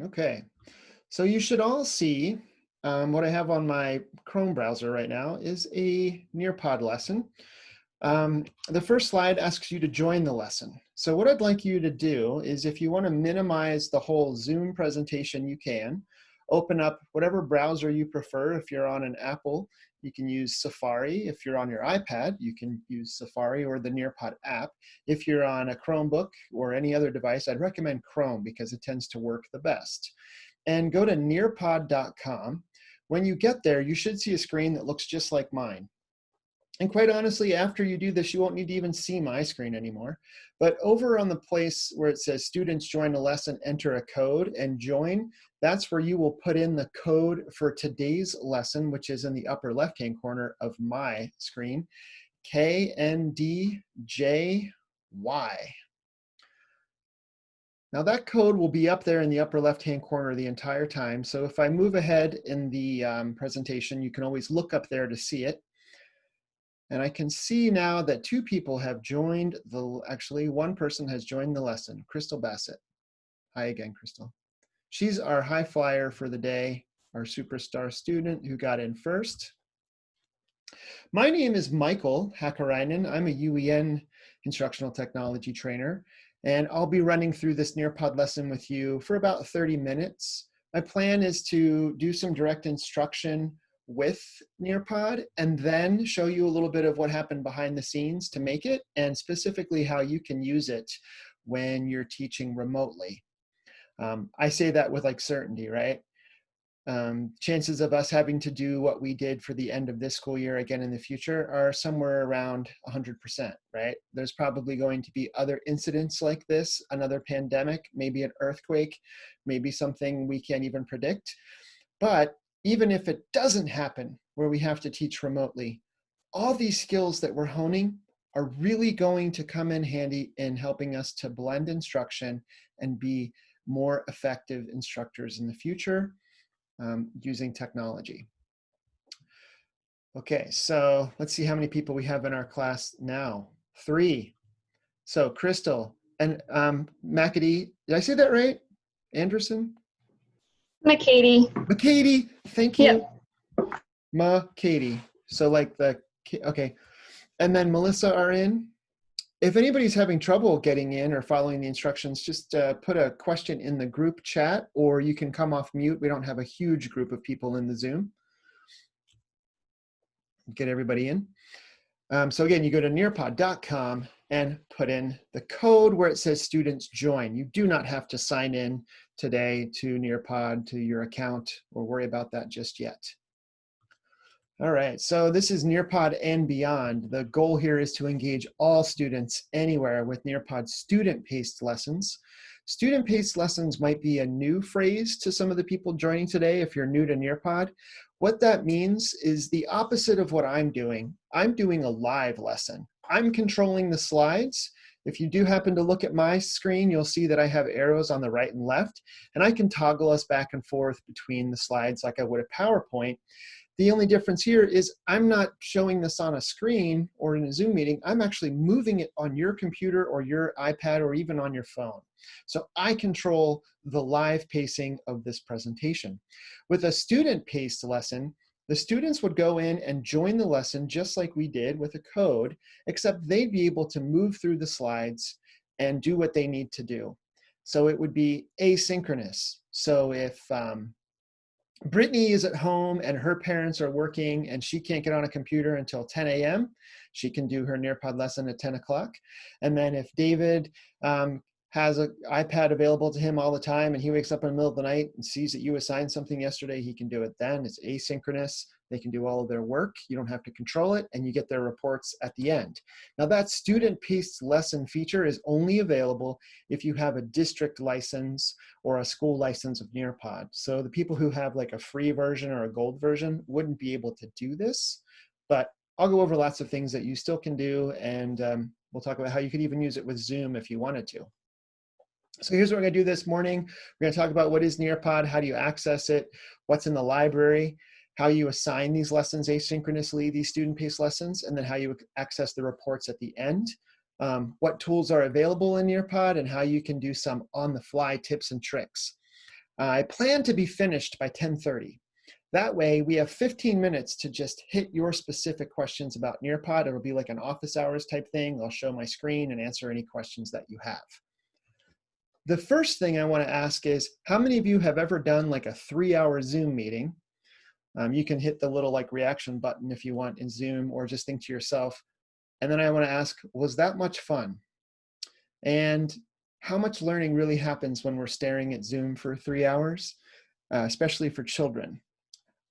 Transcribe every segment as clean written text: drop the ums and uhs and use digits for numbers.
Okay, so you should all see what I have on my Chrome browser right now is a Nearpod lesson. The first slide asks you to join the lesson. So what I'd like you to do is, if you want to minimize the whole Zoom presentation, you can. Open up whatever browser you prefer. If you're on an Apple, you can use Safari. If you're on your iPad, you can use Safari or the Nearpod app. If you're on a Chromebook or any other device, I'd recommend Chrome because it tends to work the best. And go to nearpod.com. When you get there, you should see a screen that looks just like mine. And quite honestly, after you do this, you won't need to even see my screen anymore. But over on the place where it says students join a lesson, enter a code and join, that's where you will put in the code for today's lesson, which is in the upper left-hand corner of my screen, KNDJY. Now that code will be up there in the upper left-hand corner the entire time. So if I move ahead in the presentation, you can always look up there to see it. And I can see now that two people have joined actually one person has joined the lesson, Crystal Bassett. Hi again, Crystal. She's our high flyer for the day, our superstar student who got in first. My name is Michael Hakkarainen. I'm a UEN instructional technology trainer, and I'll be running through this Nearpod lesson with you for about 30 minutes. My plan is to do some direct instruction with Nearpod and then show you a little bit of what happened behind the scenes to make it, and specifically how you can use it when you're teaching remotely. I say that with like certainty, right? Chances of us having to do what we did for the end of this school year again in the future are somewhere around 100%, right? There's probably going to be other incidents like this, another pandemic, maybe an earthquake, maybe something we can't even predict. But even if it doesn't happen where we have to teach remotely, all these skills that we're honing are really going to come in handy in helping us to blend instruction and be more effective instructors in the future using technology. Okay, so let's see how many people we have in our class now. 3. So Crystal and McAdee, did I say that right? Anderson? McKady. McKady, thank you. Yep. McKady. So like the, okay. And then Melissa are in. If anybody's having trouble getting in or following the instructions, just put a question in the group chat, or you can come off mute. We don't have a huge group of people in the Zoom. Get everybody in. So again, you go to nearpod.com and put in the code where it says students join. You do not have to sign in today to Nearpod, to your account, or worry about that just yet. All right, so this is Nearpod and beyond. The goal here is to engage all students anywhere with Nearpod student-paced lessons. Student-paced lessons might be a new phrase to some of the people joining today if you're new to Nearpod. What that means is the opposite of what I'm doing. I'm doing a live lesson. I'm controlling the slides. If you do happen to look at my screen, you'll see that I have arrows on the right and left, and I can toggle us back and forth between the slides like I would a PowerPoint. The only difference here is I'm not showing this on a screen or in a Zoom meeting. I'm actually moving it on your computer or your iPad or even on your phone. So I control the live pacing of this presentation. With a student-paced lesson, the students would go in and join the lesson just like we did with a code, except they'd be able to move through the slides and do what they need to do. So it would be asynchronous. So if Brittany is at home and her parents are working and she can't get on a computer until 10 a.m., she can do her Nearpod lesson at 10 o'clock. And then if David has an iPad available to him all the time and he wakes up in the middle of the night and sees that you assigned something yesterday, he can do it then. It's asynchronous. They can do all of their work. You don't have to control it, and you get their reports at the end. Now that student-paced lesson feature is only available if you have a district license or a school license of Nearpod. So the people who have like a free version or a gold version wouldn't be able to do this, but I'll go over lots of things that you still can do, and we'll talk about how you could even use it with Zoom if you wanted to. So here's what we're gonna do this morning. We're gonna talk about what is Nearpod, how do you access it, what's in the library, how you assign these lessons asynchronously, these student-paced lessons, and then how you access the reports at the end, what tools are available in Nearpod, and how you can do some on-the-fly tips and tricks. I plan to be finished by 10:30. That way we have 15 minutes to just hit your specific questions about Nearpod. It'll be like an office hours type thing. I'll show my screen and answer any questions that you have. The first thing I want to ask is, how many of you have ever done like a 3-hour Zoom meeting? You can hit the little like reaction button if you want in Zoom, or just think to yourself. And then I want to ask, was that much fun? And how much learning really happens when we're staring at Zoom for 3 hours, especially for children?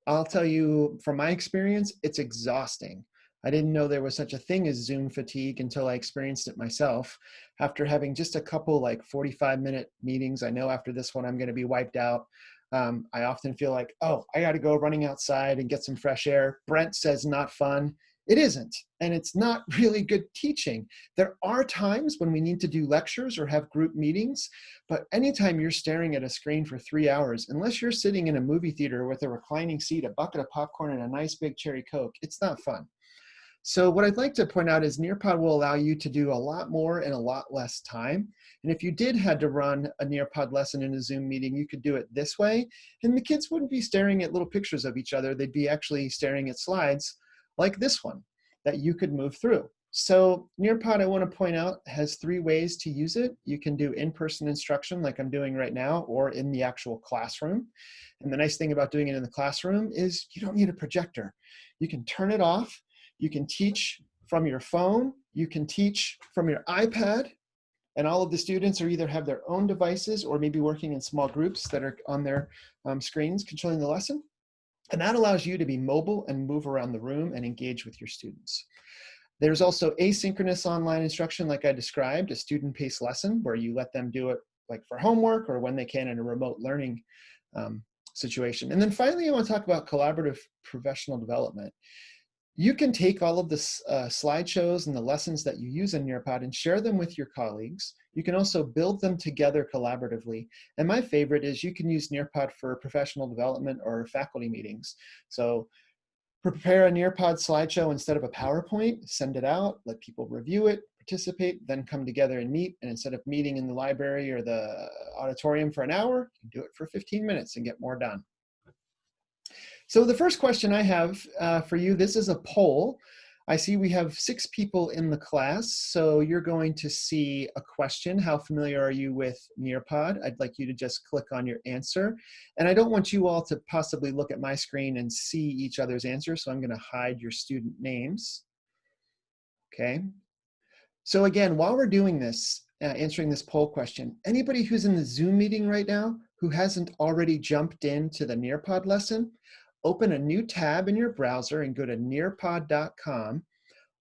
I'll tell you from my experience, it's exhausting. I didn't know there was such a thing as Zoom fatigue until I experienced it myself. After having just a couple like 45-minute meetings, I know after this one I'm going to be wiped out. I often feel like, oh, I got to go running outside and get some fresh air. Brent says not fun. It isn't, and it's not really good teaching. There are times when we need to do lectures or have group meetings, but anytime you're staring at a screen for 3 hours, unless you're sitting in a movie theater with a reclining seat, a bucket of popcorn, and a nice big cherry Coke, it's not fun. So what I'd like to point out is Nearpod will allow you to do a lot more in a lot less time. And if you did had to run a Nearpod lesson in a Zoom meeting, you could do it this way, and the kids wouldn't be staring at little pictures of each other. They'd be actually staring at slides like this one that you could move through. So Nearpod, I want to point out, has 3 ways to use it. You can do in-person instruction like I'm doing right now, or in the actual classroom. And the nice thing about doing it in the classroom is you don't need a projector. You can turn it off. You can teach from your phone. You can teach from your iPad. And all of the students are either have their own devices or maybe working in small groups that are on their screens controlling the lesson. And that allows you to be mobile and move around the room and engage with your students. There's also asynchronous online instruction like I described, a student-paced lesson where you let them do it like for homework or when they can in a remote learning situation. And then finally, I want to talk about collaborative professional development. You can take all of the slideshows and the lessons that you use in Nearpod and share them with your colleagues. You can also build them together collaboratively. And my favorite is you can use Nearpod for professional development or faculty meetings. So prepare a Nearpod slideshow instead of a PowerPoint, send it out, let people review it, participate, then come together and meet. And instead of meeting in the library or the auditorium for an hour, you can do it for 15 minutes and get more done. So the first question I have for you, this is a poll. I see we have 6 people in the class, so you're going to see a question. How familiar are you with Nearpod? I'd like you to just click on your answer. And I don't want you all to possibly look at my screen and see each other's answers, so I'm going to hide your student names. Okay. So again, while we're doing this, answering this poll question, anybody who's in the Zoom meeting right now who hasn't already jumped into the Nearpod lesson, open a new tab in your browser and go to nearpod.com.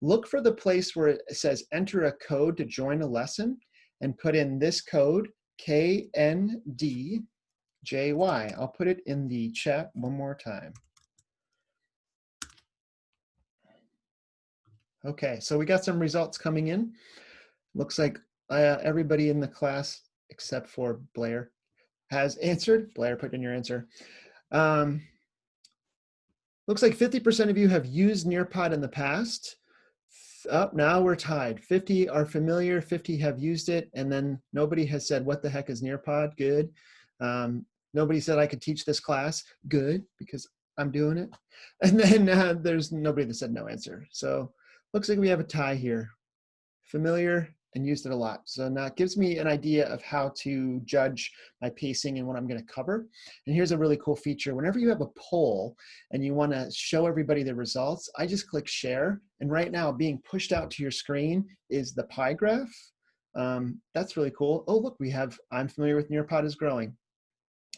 Look for the place where it says enter a code to join a lesson and put in this code, KNDJY. I'll put it in the chat one more time. Okay, so we got some results coming in. Looks like everybody in the class except for Blair has answered. Blair, put in your answer. Looks like 50% of you have used Nearpod in the past. Now we're tied. 50 are familiar, 50 have used it, and then nobody has said, what the heck is Nearpod? Good. Nobody said I could teach this class. Good, because I'm doing it. And then there's nobody that said no answer. So looks like we have a tie here. Familiar and used it a lot. So now it gives me an idea of how to judge my pacing and what I'm going to cover. And here's a really cool feature. Whenever you have a poll and you want to show everybody the results, I just click share. And right now being pushed out to your screen is the pie graph. That's really cool. Oh, look, we have, I'm familiar with Nearpod is growing.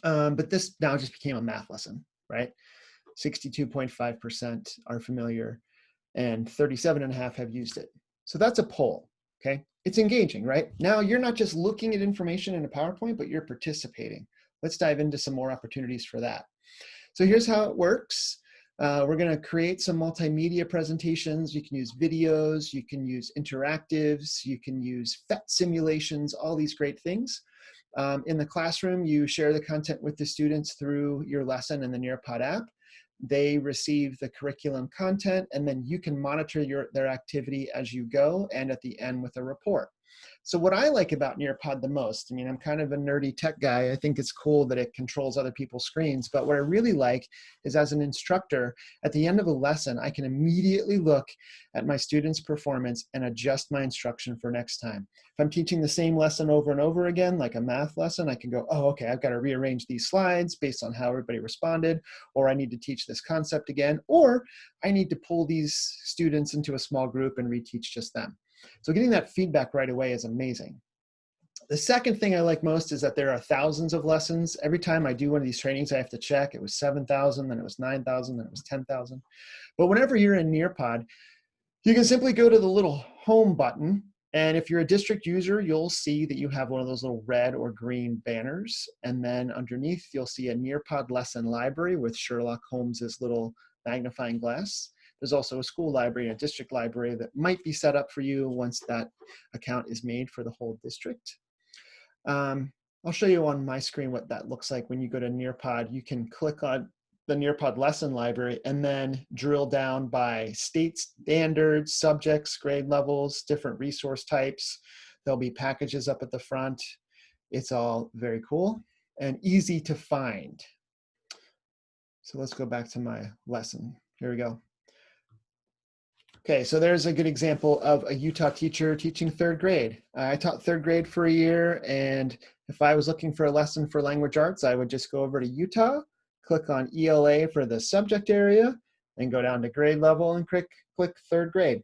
But this now just became a math lesson, right? 62.5% are familiar and 37.5% have used it. So that's a poll, okay? It's engaging, right? Now you're not just looking at information in a PowerPoint, but you're participating. Let's dive into some more opportunities for that. So here's how it works. We're gonna create some multimedia presentations. You can use videos, you can use interactives, you can use PhET simulations, all these great things. In the classroom, you share the content with the students through your lesson in the Nearpod app. They receive the curriculum content, and then you can monitor their activity as you go and at the end with a report. So what I like about Nearpod the most, I mean, I'm kind of a nerdy tech guy. I think it's cool that it controls other people's screens. But what I really like is as an instructor, at the end of a lesson, I can immediately look at my students' performance and adjust my instruction for next time. If I'm teaching the same lesson over and over again, like a math lesson, I can go, oh, okay, I've got to rearrange these slides based on how everybody responded, or I need to teach this concept again, or I need to pull these students into a small group and reteach just them. So getting that feedback right away is amazing. The second thing I like most is that there are thousands of lessons. Every time I do one of these trainings, I have to check. It was 7,000, then it was 9,000, then it was 10,000. But whenever you're in Nearpod, you can simply go to the little home button. And if you're a district user, you'll see that you have one of those little red or green banners. And then underneath, you'll see a Nearpod lesson library with Sherlock Holmes's little magnifying glass. There's also a school library and a district library that might be set up for you once that account is made for the whole district. I'll show you on my screen what that looks like when you go to Nearpod. You can click on the Nearpod lesson library and then drill down by state standards, subjects, grade levels, different resource types. There'll be packages up at the front. It's all very cool and easy to find. So let's go back to my lesson. Here we go. Okay, so there's a good example of a Utah teacher teaching third grade. I taught third grade for a year, and if I was looking for a lesson for language arts, I would just go over to Utah, click on ELA for the subject area, and go down to grade level and click third grade.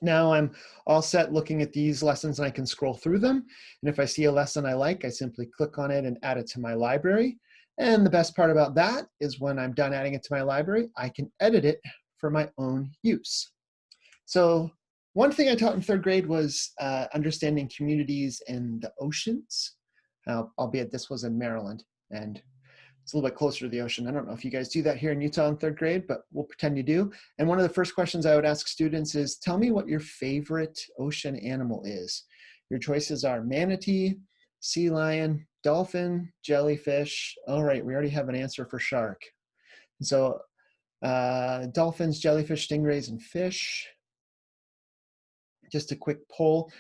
Now I'm all set looking at these lessons, and I can scroll through them. And if I see a lesson I like, I simply click on it and add it to my library. And the best part about that is when I'm done adding it to my library, I can edit it for my own use. So one thing I taught in third grade was understanding communities and the oceans, albeit this was in Maryland, and it's a little bit closer to the ocean. I don't know if you guys do that here in Utah in third grade, but we'll pretend you do. And one of the first questions I would ask students is, tell me what your favorite ocean animal is. Your choices are manatee, sea lion, dolphin, jellyfish. All right, we already have an answer for shark. So dolphins, jellyfish, stingrays, and fish. Just a quick poll.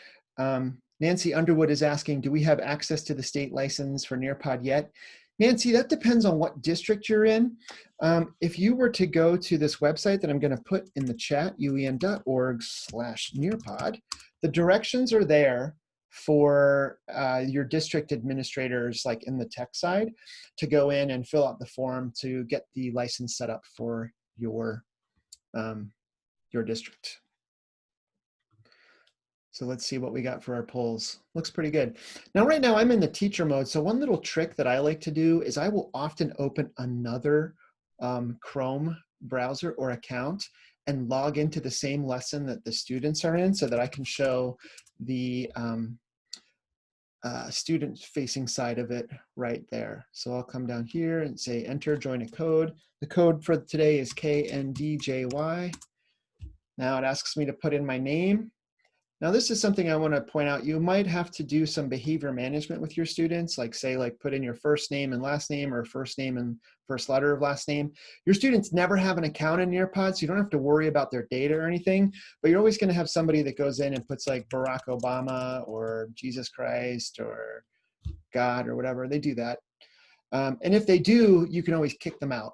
Nancy Underwood is asking, do we have access to the state license for Nearpod yet? Nancy, that depends on what district you're in. If you were to go to this website that I'm going to put in the chat, uen.org/Nearpod, the directions are there for your district administrators, like in the tech side, to go in and fill out the form to get the license set up for your district. So let's see what we got for our polls. Looks pretty good. Now, right now I'm in the teacher mode. So one little trick that I like to do is I will often open another Chrome browser or account and log into the same lesson that the students are in so that I can show the student-facing side of it right there. So I'll come down here and say enter, join a code. The code for today is KNDJY. Now it asks me to put in my name. Now this is something I want to point out. You might have to do some behavior management with your students, like say put in your first name and last name, or first name and first letter of last name. Your students never have an account in Nearpod, so you don't have to worry about their data or anything, but you're always going to have somebody that goes in and puts like Barack Obama or Jesus Christ or God or whatever. They do that. And if they do, you can always kick them out.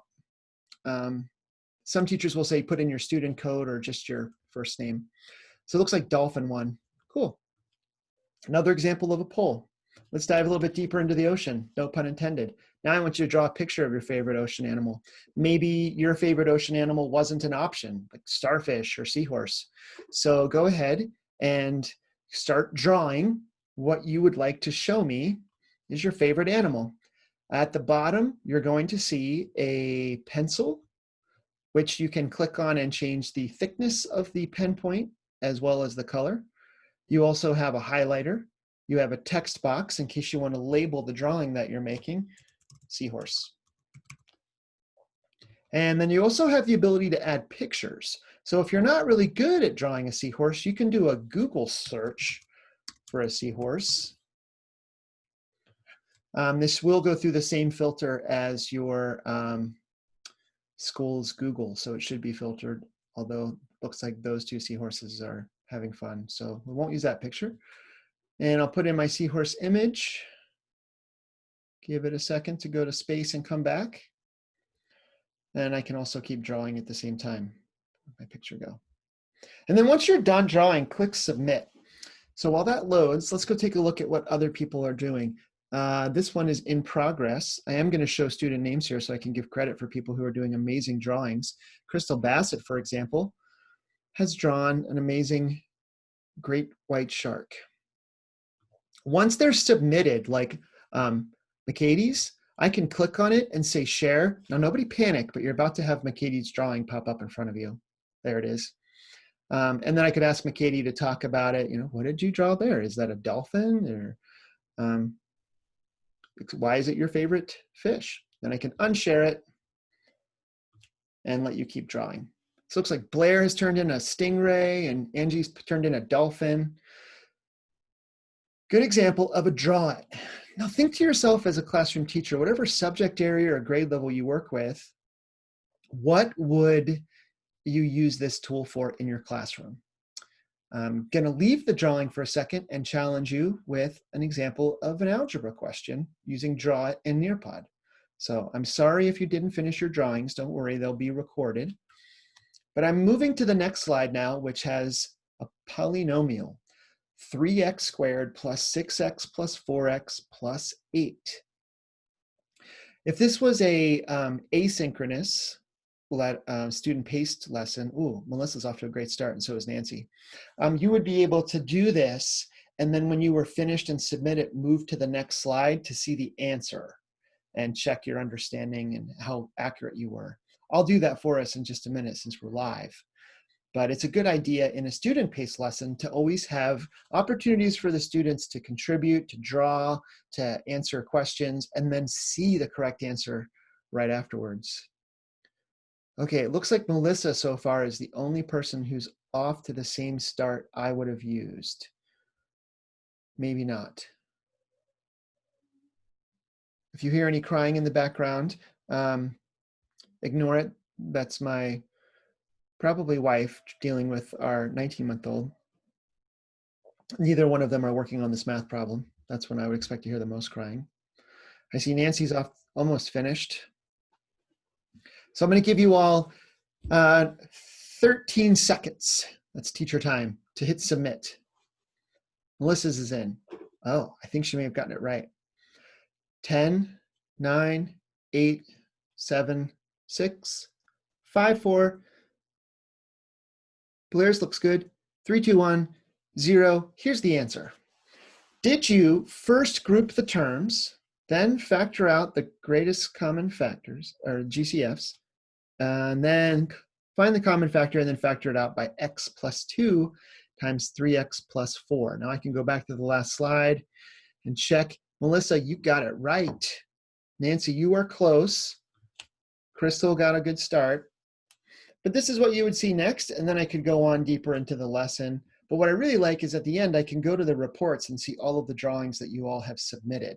Some teachers will say put in your student code or just your first name. So it looks like dolphin won. Cool. Another example of a poll. Let's dive a little bit deeper into the ocean. No pun intended. Now I want you to draw a picture of your favorite ocean animal. Maybe your favorite ocean animal wasn't an option, like starfish or seahorse. So go ahead and start drawing what you would like to show me is your favorite animal. At the bottom, you're going to see a pencil, which you can click on and change the thickness of the pen point as well as the color. You also have a highlighter. You have a text box in case you want to label the drawing that you're making, seahorse. And then you also have the ability to add pictures. So if you're not really good at drawing a seahorse, you can do a Google search for a seahorse. This will go through the same filter as your school's Google, so it should be filtered, although it looks like those two seahorses having fun. So we won't use that picture. And I'll put in my seahorse image. Give it a second to go to space and come back. And I can also keep drawing at the same time. Where'd my picture go? And then once you're done drawing, click submit. So while that loads, let's go take a look at what other people are doing. This one is in progress. I am going to show student names here so I can give credit for people who are doing amazing drawings. Crystal Bassett, for example, has drawn an amazing great white shark. Once they're submitted, like McKatie's, I can click on it and say share. Now, nobody panic, but you're about to have McKatie's drawing pop up in front of you. There it is. And then I could ask McKatie to talk about it. You know, what did you draw there? Is that a dolphin? Or why is it your favorite fish? Then I can unshare it and let you keep drawing. So it looks like Blair has turned in a stingray and Angie's turned in a dolphin. Good example of a draw it. Now think to yourself as a classroom teacher, whatever subject area or grade level you work with, what would you use this tool for in your classroom? I'm going to leave the drawing for a second and challenge you with an example of an algebra question using Draw It in Nearpod. So I'm sorry if you didn't finish your drawings. Don't worry, they'll be recorded. But I'm moving to the next slide now, which has a polynomial. 3x squared plus 6x plus 4x plus 8. If this was a asynchronous student-paced lesson, ooh, Melissa's off to a great start, and so is Nancy. You would be able to do this, and then when you were finished and submit it, move to the next slide to see the answer and check your understanding and how accurate you were. I'll do that for us in just a minute since we're live. But it's a good idea in a student-paced lesson to always have opportunities for the students to contribute, to draw, to answer questions, and then see the correct answer right afterwards. Okay, it looks like Melissa so far is the only person who's off to the same start I would have used. Maybe not. If you hear any crying in the background, ignore it. That's my probably wife dealing with our 19-month-old. Neither one of them are working on this math problem. That's when I would expect to hear the most crying. I see Nancy's off, almost finished. So I'm going to give you all 13 seconds. That's teacher time to hit submit. Melissa's is in. Oh, I think she may have gotten it right. 10, 9, 8, 7, 6, 5, 4. Blair's looks good. 3, 2, 1, 0. Here's the answer. Did you first group the terms, then factor out the greatest common factors, or GCFs, and then find the common factor and then factor it out by x plus 2 times 3x plus 4. Now I can go back to the last slide and check. Melissa, you got it right. Nancy, you are close. Crystal got a good start. But this is what you would see next, and then I could go on deeper into the lesson. But what I really like is at the end, I can go to the reports and see all of the drawings that you all have submitted.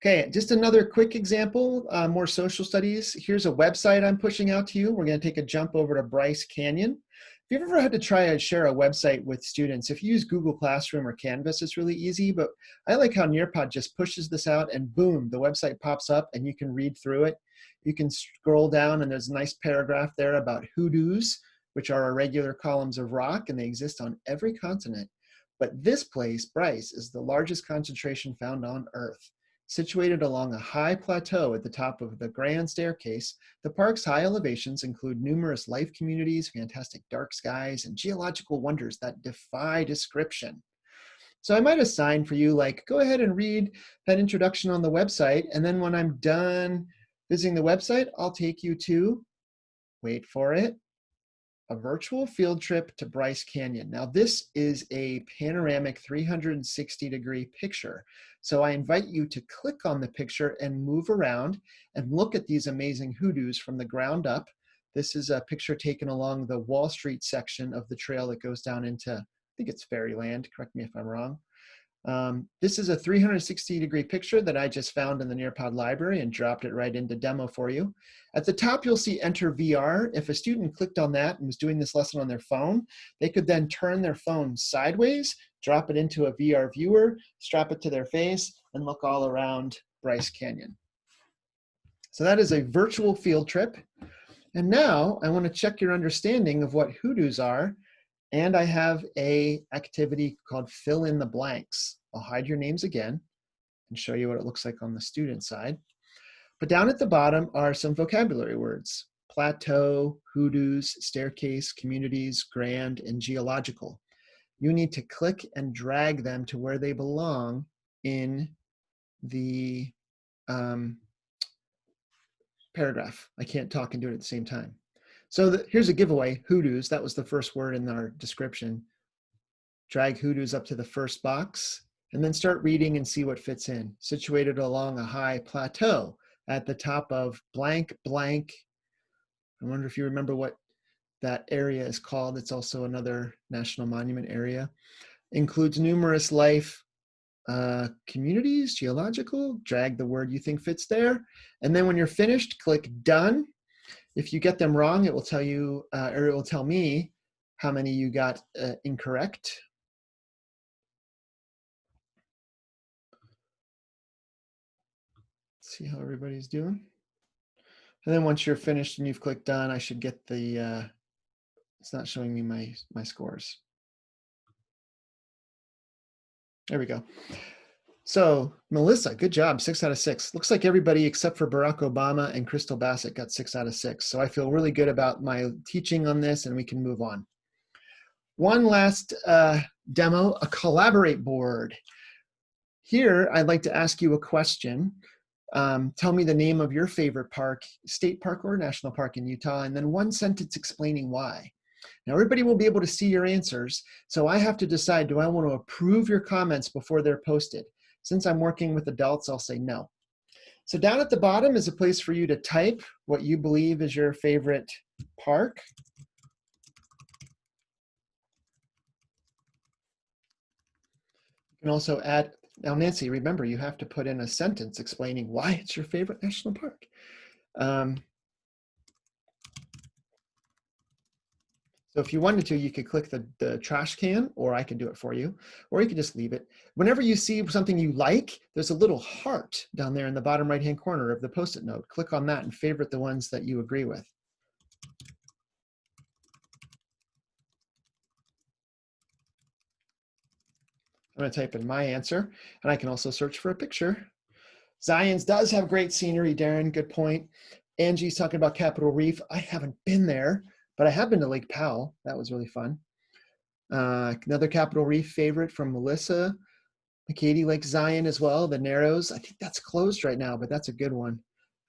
Okay, just another quick example, more social studies. Here's a website I'm pushing out to you. We're going to take a jump over to Bryce Canyon. If you've ever had to try and share a website with students, if you use Google Classroom or Canvas, it's really easy, but I like how Nearpod just pushes this out and boom, the website pops up and you can read through it. You can scroll down and there's a nice paragraph there about hoodoos, which are irregular columns of rock, and they exist on every continent. But this place, Bryce, is the largest concentration found on Earth. Situated along a high plateau at the top of the grand staircase, the park's high elevations include numerous life communities, fantastic dark skies, and geological wonders that defy description. So I might assign for you, like, go ahead and read that introduction on the website, and then when I'm done visiting the website, I'll take you to, wait for it, a virtual field trip to Bryce Canyon. Now this is a panoramic 360-degree picture. So I invite you to click on the picture and move around and look at these amazing hoodoos from the ground up. This is a picture taken along the Wall Street section of the trail that goes down into, I think it's Fairyland, correct me if I'm wrong. This is a 360-degree picture that I just found in the Nearpod library and dropped it right into demo for you. At the top, you'll see Enter VR. If a student clicked on that and was doing this lesson on their phone, they could then turn their phone sideways, drop it into a VR viewer, strap it to their face, and look all around Bryce Canyon. So that is a virtual field trip. And now I want to check your understanding of what hoodoos are. And I have a activity called fill in the blanks. I'll hide your names again and show you what it looks like on the student side. But down at the bottom are some vocabulary words: plateau, hoodoos, staircase, communities, grand, and geological. You need to click and drag them to where they belong in the paragraph. I can't talk and do it at the same time. So here's a giveaway, hoodoos. That was the first word in our description. Drag hoodoos up to the first box and then start reading and see what fits in. Situated along a high plateau at the top of blank, blank. I wonder if you remember what that area is called. It's also another national monument area. Includes numerous life communities, geological. Drag the word you think fits there. And then when you're finished, click done. If you get them wrong, it will tell you, or it will tell me how many you got incorrect. Let's see how everybody's doing. And then once you're finished and you've clicked done, I should get the, it's not showing me my scores. There we go. So Melissa, good job, 6 out of 6. Looks like everybody except for Barack Obama and Crystal Bassett got 6 out of 6. So I feel really good about my teaching on this, and we can move on. One last demo, a collaborate board. Here, I'd like to ask you a question. Tell me the name of your favorite park, state park or national park in Utah, and then one sentence explaining why. Now, everybody will be able to see your answers, so I have to decide, do I want to approve your comments before they're posted? Since I'm working with adults, I'll say no. So down at the bottom is a place for you to type what you believe is your favorite park. You can also add, now Nancy, remember you have to put in a sentence explaining why it's your favorite national park. So if you wanted to, you could click the trash can, or I can do it for you, or you can just leave it. Whenever you see something you like, there's a little heart down there in the bottom right-hand corner of the Post-it note. Click on that and favorite the ones that you agree with. I'm going to type in my answer, and I can also search for a picture. Zion's does have great scenery, Darren, good point. Angie's talking about Capitol Reef. I haven't been there, but I have been to Lake Powell. That was really fun. Another Capitol Reef favorite from Melissa. Katie likes Zion as well, the Narrows. I think that's closed right now, but that's a good one.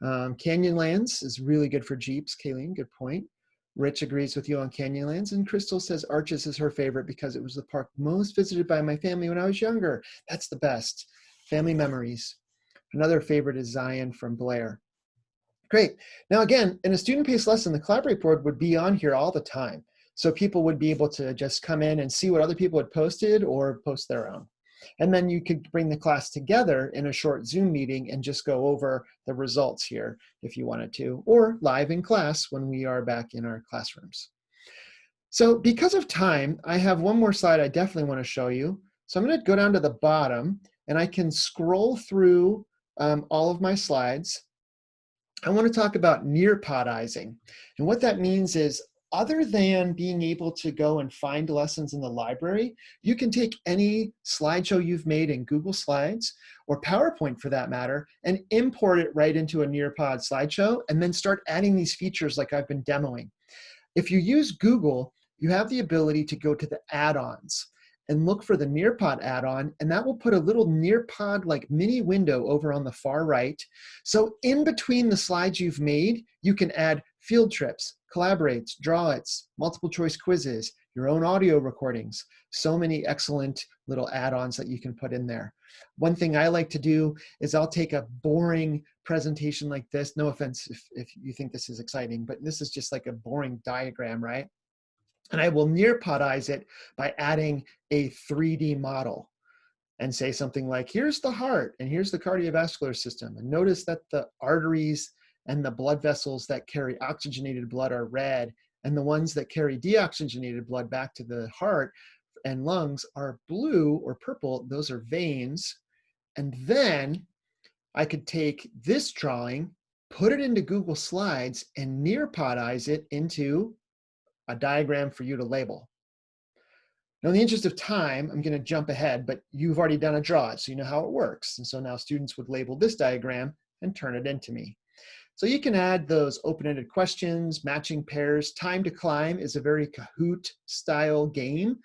Canyonlands is really good for Jeeps. Kayleen, good point. Rich agrees with you on Canyonlands, and Crystal says Arches is her favorite because it was the park most visited by my family when I was younger. That's the best. Family memories. Another favorite is Zion from Blair. Great. Now again, in a student-paced lesson, the Collaborate board would be on here all the time. So people would be able to just come in and see what other people had posted or post their own. And then you could bring the class together in a short Zoom meeting and just go over the results here if you wanted to, or live in class when we are back in our classrooms. So because of time, I have one more slide I definitely want to show you. So I'm going to go down to the bottom and I can scroll through all of my slides. I want to talk about nearpodizing. And what that means is, other than being able to go and find lessons in the library, you can take any slideshow you've made in Google Slides or PowerPoint for that matter and import it right into a Nearpod slideshow and then start adding these features like I've been demoing. If you use Google, you have the ability to go to the add-ons and look for the Nearpod add-on, and that will put a little Nearpod like mini window over on the far right. So in between the slides you've made, you can add field trips, collaborates, draw-its, multiple choice quizzes, your own audio recordings. So many excellent little add-ons that you can put in there. One thing I like to do is I'll take a boring presentation like this. No offense if you think this is exciting, but this is just like a boring diagram, right? And I will nearpodize it by adding a 3D model. and say something like, here's the heart and here's the cardiovascular system. And notice that the arteries and the blood vessels that carry oxygenated blood are red, and the ones that carry deoxygenated blood back to the heart and lungs are blue or purple. Those are veins. And then I could take this drawing, put it into Google Slides, and Nearpodize it into a diagram for you to label. Now, in the interest of time, I'm going to jump ahead, but you've already done a draw, so you know how it works. And so now students would label this diagram and turn it into me. So you can add those open-ended questions, matching pairs. Time to Climb is a very Kahoot style game.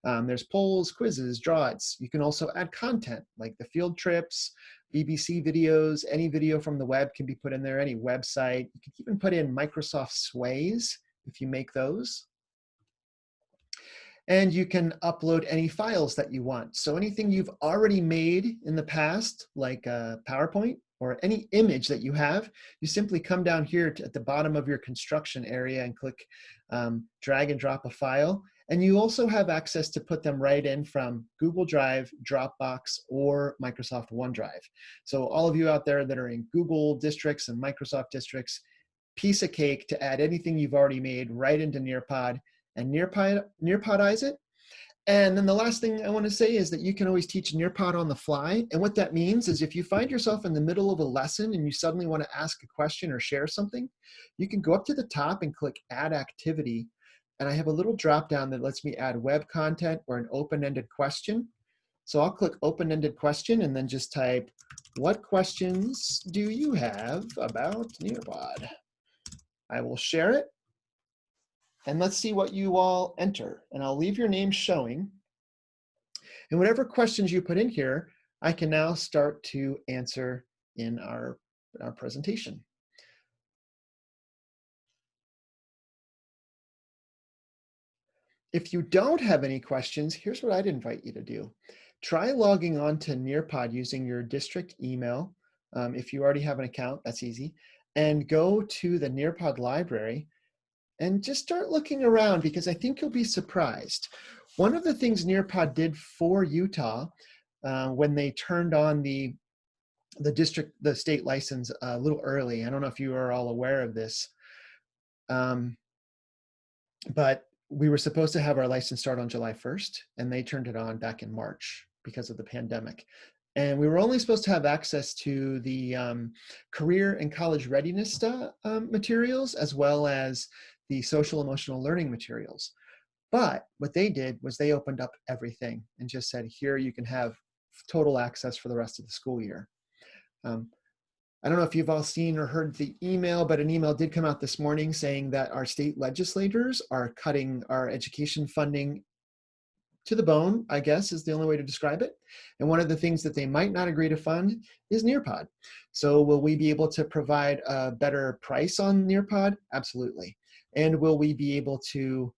There's polls, quizzes, draws. You can also add content like the field trips, BBC videos. Any video from the web can be put in there, any website. You can even put in Microsoft Sways if you make those. And you can upload any files that you want. So anything you've already made in the past, like a PowerPoint or any image that you have, you simply come down here at the bottom of your construction area and click drag and drop a file. And you also have access to put them right in from Google Drive, Dropbox, or Microsoft OneDrive. So all of you out there that are in Google districts and Microsoft districts, piece of cake to add anything you've already made right into Nearpod and Nearpodize it. And then the last thing I want to say is that you can always teach Nearpod on the fly. And what that means is if you find yourself in the middle of a lesson and you suddenly want to ask a question or share something, you can go up to the top and click Add Activity. And I have a little drop down that lets me add web content or an open-ended question. So I'll click open-ended question and then just type, what questions do you have about Nearpod? I will share it. And let's see what you all enter. And I'll leave your name showing. And whatever questions you put in here, I can now start to answer in our presentation. If you don't have any questions, here's what I'd invite you to do. Try logging on to Nearpod using your district email. If you already have an account, that's easy. And go to the Nearpod library and just start looking around, because I think you'll be surprised. One of the things Nearpod did for Utah when they turned on the state license a little early, I don't know if you are all aware of this, but we were supposed to have our license start on July 1st, and they turned it on back in March because of the pandemic. And we were only supposed to have access to the career and college readiness materials, as well as the social emotional learning materials. But what they did was they opened up everything and just said, here you can have total access for the rest of the school year. I don't know if you've all seen or heard the email, but an email did come out this morning saying that our state legislators are cutting our education funding to the bone, I guess is the only way to describe it. And one of the things that they might not agree to fund is Nearpod. So will we be able to provide a better price on Nearpod? Absolutely. And will we be able to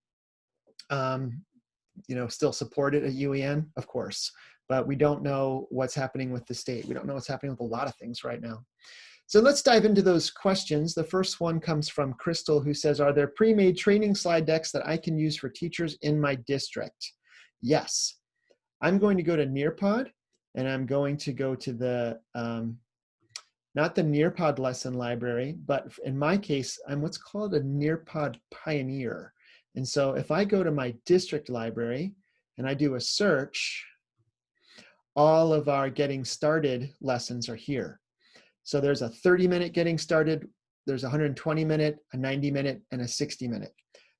still support it at UEN? Of course. But we don't know what's happening with the state. We don't know what's happening with a lot of things right now. So let's dive into those questions. The first one comes from Crystal, who says, are there pre-made training slide decks that I can use for teachers in my district? Yes. I'm going to go to Nearpod, and I'm going to go to the, not the Nearpod lesson library, but in my case, I'm what's called a Nearpod pioneer. And so if I go to my district library and I do a search, all of our getting started lessons are here. So there's a 30-minute getting started, there's a 120-minute, a 90-minute, and a 60-minute.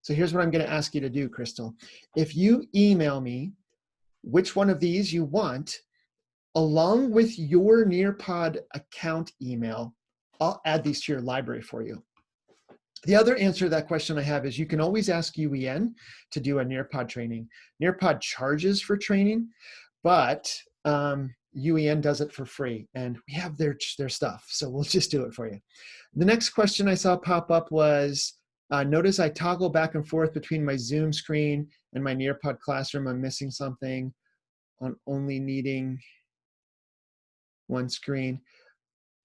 So here's what I'm going to ask you to do, Crystal. If you email me which one of these you want, along with your Nearpod account email, I'll add these to your library for you. The other answer to that question I have is you can always ask UEN to do a Nearpod training. Nearpod charges for training, but UEN does it for free, and we have their stuff, so we'll just do it for you. The next question I saw pop up was, notice I toggle back and forth between my Zoom screen and my Nearpod classroom. I'm missing something on only needing one screen.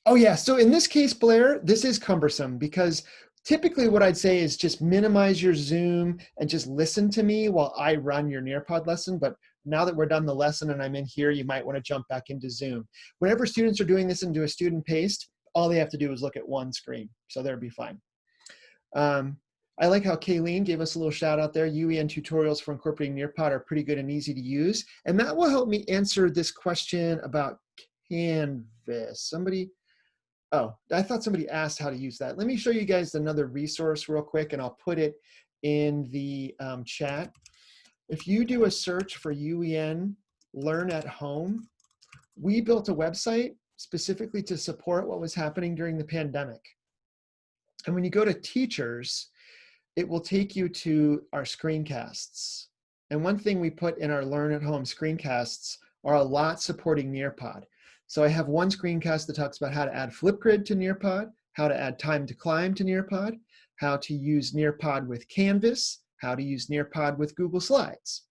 Oh yeah, so in this case, Blair, this is cumbersome because typically what I'd say is just minimize your Zoom and just listen to me while I run your Nearpod lesson. But now that we're done the lesson and I'm in here, you might want to jump back into Zoom. Whenever students are doing this into a student paced, all they have to do is look at one screen. So they'll be fine. I like how Kayleen gave us a little shout out there. UEN tutorials for incorporating Nearpod are pretty good and easy to use. And that will help me answer this question about Canvas. Oh, I thought somebody asked how to use that. Let me show you guys another resource real quick, and I'll put it in the chat. If you do a search for UEN Learn at Home, we built a website specifically to support what was happening during the pandemic. And when you go to teachers, it will take you to our screencasts. And one thing we put in our Learn at Home screencasts are a lot supporting Nearpod. So I have one screencast that talks about how to add Flipgrid to Nearpod, how to add Time to Climb to Nearpod, how to use Nearpod with Canvas, how to use Nearpod with Google Slides.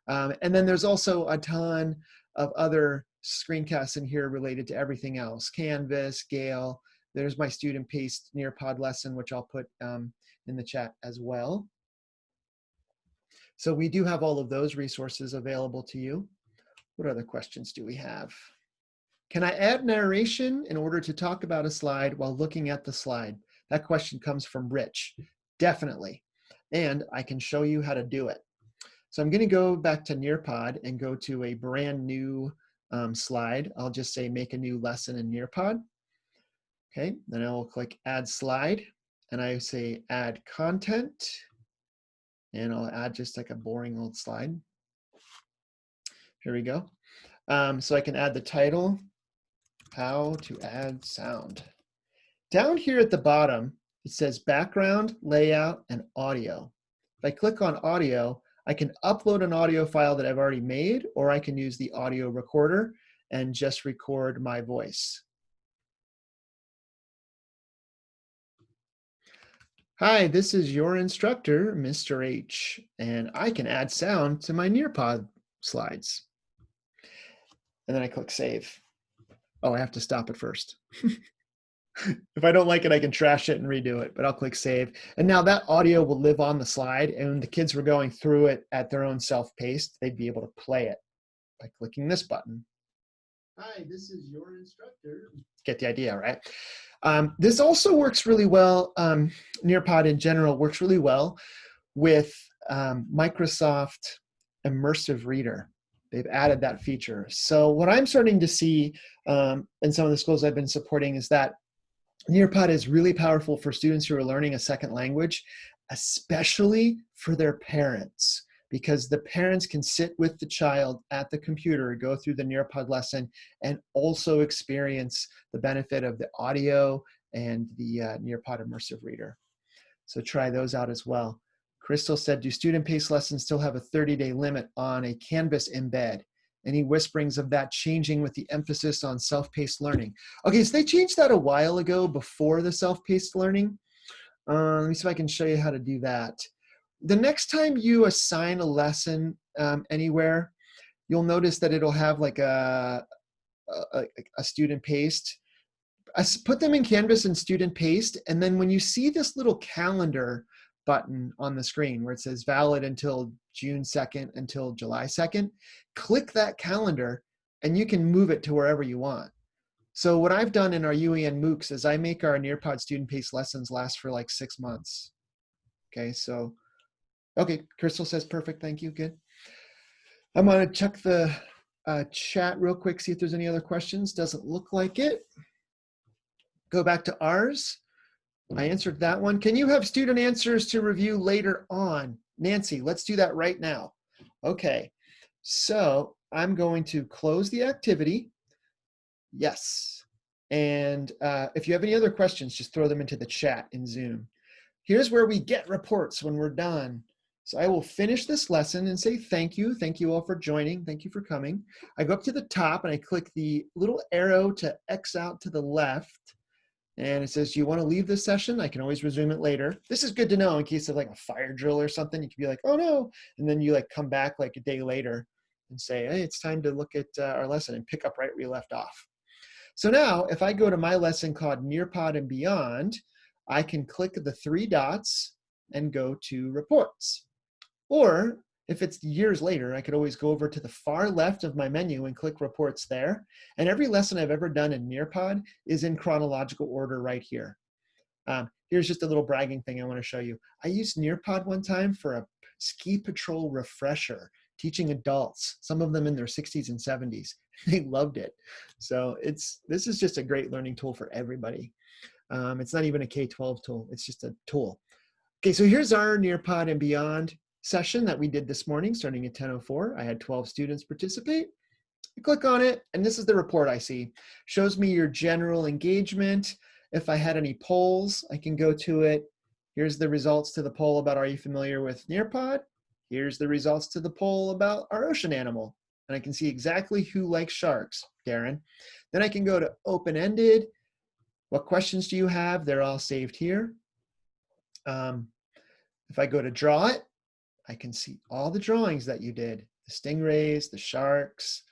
And then there's also a ton of other screencasts in here related to everything else. Canvas, Gale, there's my student-paced Nearpod lesson, which I'll put in the chat as well. So we do have all of those resources available to you. What other questions do we have? Can I add narration in order to talk about a slide while looking at the slide? That question comes from Rich. Definitely. And I can show you how to do it. So I'm going to go back to Nearpod and go to a brand new slide. I'll just say make a new lesson in Nearpod. Okay, then I will click add slide and I say add content. And I'll add just like a boring old slide. Here we go. So I can add the title, how to add sound. Down here at the bottom, it says background, layout, and audio. If I click on audio, I can upload an audio file that I've already made, or I can use the audio recorder and just record my voice. Hi, this is your instructor, Mr. H, and I can add sound to my Nearpod slides. And then I click save. Oh, I have to stop it first. If I don't like it, I can trash it and redo it, but I'll click save. And now that audio will live on the slide, and when the kids were going through it at their own self-paced, they'd be able to play it by clicking this button. Hi, this is your instructor. Get the idea, right? This also works really well, Nearpod in general works really well with Microsoft Immersive Reader. They've added that feature. So what I'm starting to see in some of the schools I've been supporting is that Nearpod is really powerful for students who are learning a second language, especially for their parents, because the parents can sit with the child at the computer, go through the Nearpod lesson, and also experience the benefit of the audio and the Nearpod Immersive Reader. So try those out as well. Crystal said, do student-paced lessons still have a 30-day limit on a Canvas embed? Any whisperings of that changing with the emphasis on self-paced learning? Okay, so they changed that a while ago before the self-paced learning. Let me see if I can show you how to do that. The next time you assign a lesson anywhere, you'll notice that it'll have like a student-paced. Put them in Canvas and student-paced, and then when you see this little calendar button on the screen where it says valid until June 2nd until July 2nd, click that calendar and you can move it to wherever you want. So what I've done in our UEN MOOCs is I make our Nearpod student-paced lessons last for like 6 months. Okay, so, okay, Crystal says perfect, thank you, good. I'm gonna check the chat real quick, see if there's any other questions. Doesn't look like it. Go back to ours. I answered that one. Can you have student answers to review later on? Nancy, let's do that right now. Okay, so I'm going to close the activity. Yes. And if you have any other questions, just throw them into the chat in Zoom. Here's where we get reports when we're done. So I will finish this lesson and say thank you. Thank you all for joining. Thank you for coming. I go up to the top and I click the little arrow to X out to the left. And it says, do you want to leave this session? I can always resume it later. This is good to know in case of like a fire drill or something. You can be like, oh no. And then you like come back like a day later and say, hey, it's time to look at our lesson and pick up right where you left off. So now if I go to my lesson called Nearpod and Beyond, I can click the 3 dots and go to reports. Or If it's years later, I could always go over to the far left of my menu and click reports there. And every lesson I've ever done in Nearpod is in chronological order right here. Here's just a little bragging thing I want to show you. I used Nearpod one time for a ski patrol refresher, teaching adults, some of them in their 60s and 70s. They loved it. So this is just a great learning tool for everybody. It's not even a K-12 tool, it's just a tool. Okay, so here's our Nearpod and Beyond session that we did this morning, starting at 10:04. I had 12 students participate. I click on it, and this is the report I see. Shows me your general engagement. If I had any polls, I can go to it. Here's the results to the poll about, are you familiar with Nearpod? Here's the results to the poll about our ocean animal. And I can see exactly who likes sharks, Darren. Then I can go to open-ended. What questions do you have? They're all saved here. If I go to draw it, I can see all the drawings that you did, the stingrays, the sharks,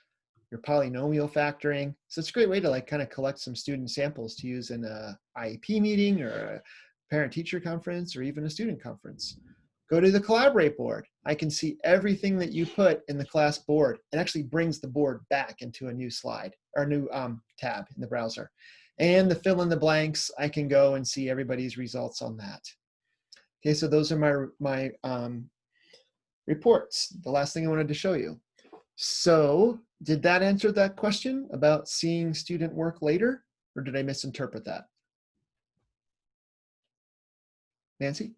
your polynomial factoring. So it's a great way to like kind of collect some student samples to use in a IEP meeting or a parent-teacher conference or even a student conference. Go to the Collaborate board. I can see everything that you put in the class board. It actually brings the board back into a new slide or a new tab in the browser. And the fill in the blanks, I can go and see everybody's results on that. Okay, so those are my reports. The last thing I wanted to show you. So did that answer that question about seeing student work later, or did I misinterpret that? Nancy?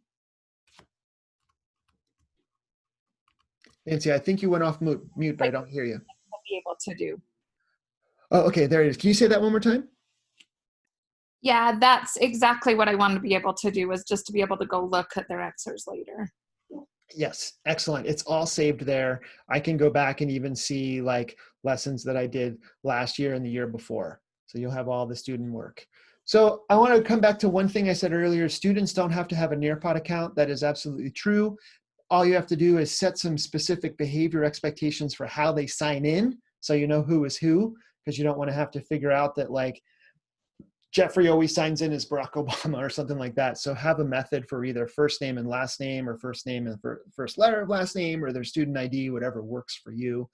Nancy, I think you went off mute, but I don't hear you. I'll be able to do. Oh, okay, there it is. Can you say that one more time? Yeah, that's exactly what I wanted to be able to do, was just to be able to go look at their answers later. Yes, excellent. It's all saved there. I can go back and even see like lessons that I did last year and the year before. So you'll have all the student work. So I want to come back to one thing I said earlier. Students don't have to have a Nearpod account. That is absolutely true. All you have to do is set some specific behavior expectations for how they sign in, so you know who is who, because you don't want to have to figure out that like Jeffrey always signs in as Barack Obama or something like that. So have a method for either first name and last name, or first name and first letter of last name, or their student ID, whatever works for you.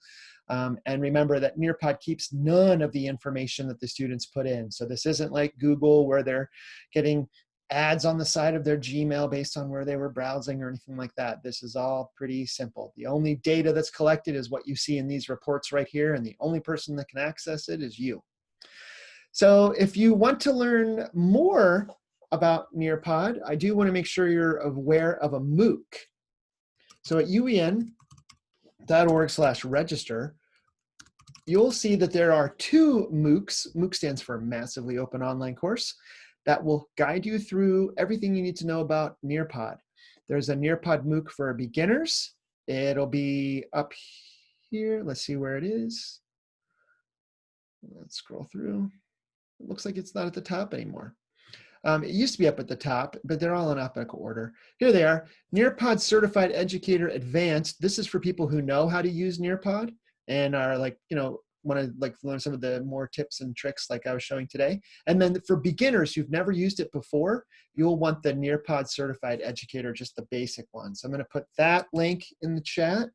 And remember that Nearpod keeps none of the information that the students put in. So this isn't like Google where they're getting ads on the side of their Gmail based on where they were browsing or anything like that. This is all pretty simple. The only data that's collected is what you see in these reports right here, and the only person that can access it is you. So if you want to learn more about Nearpod, I do want to make sure you're aware of a MOOC. So at uen.org/register, you'll see that there are 2 MOOCs. MOOC stands for Massively Open Online Course, that will guide you through everything you need to know about Nearpod. There's a Nearpod MOOC for beginners. It'll be up here. Let's see where it is. Let's scroll through. It looks like it's not at the top anymore. It used to be up at the top, but they're all in alphabetical order. Here they are. Nearpod Certified Educator Advanced. This is for people who know how to use Nearpod and are like, you know, want to like learn some of the more tips and tricks like I was showing today. And then for beginners who've never used it before, you'll want the Nearpod Certified Educator, just the basic one. So I'm going to put that link in the chat.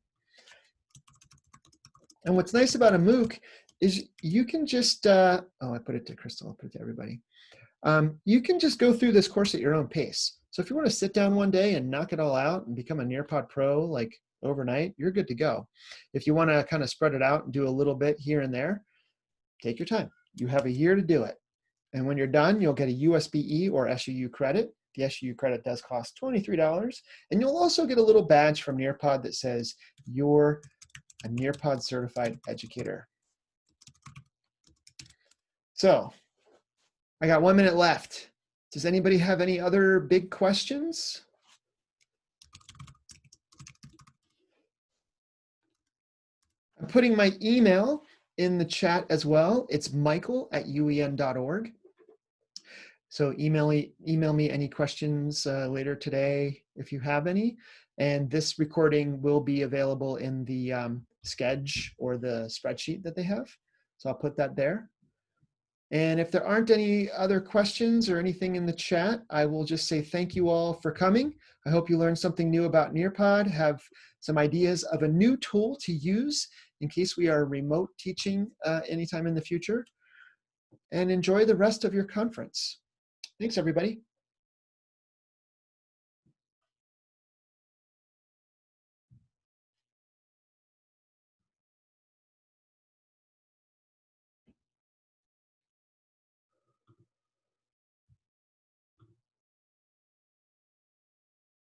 And what's nice about a MOOC is you can just, oh, I put it to Crystal, I'll put it to everybody. You can just go through this course at your own pace. So if you want to sit down one day and knock it all out and become a Nearpod Pro like overnight, you're good to go. If you want to kind of spread it out and do a little bit here and there, take your time. You have a year to do it. And when you're done, you'll get a USB-E or SUU credit. The SUU credit does cost $23. And you'll also get a little badge from Nearpod that says you're a Nearpod certified educator. So I got 1 minute left. Does anybody have any other big questions? I'm putting my email in the chat as well. It's michael@uen.org. So email me any questions later today if you have any. And this recording will be available in the Sketch or the spreadsheet that they have. So I'll put that there. And if there aren't any other questions or anything in the chat, I will just say thank you all for coming. I hope you learned something new about Nearpod, have some ideas of a new tool to use in case we are remote teaching anytime in the future, and enjoy the rest of your conference. Thanks, everybody.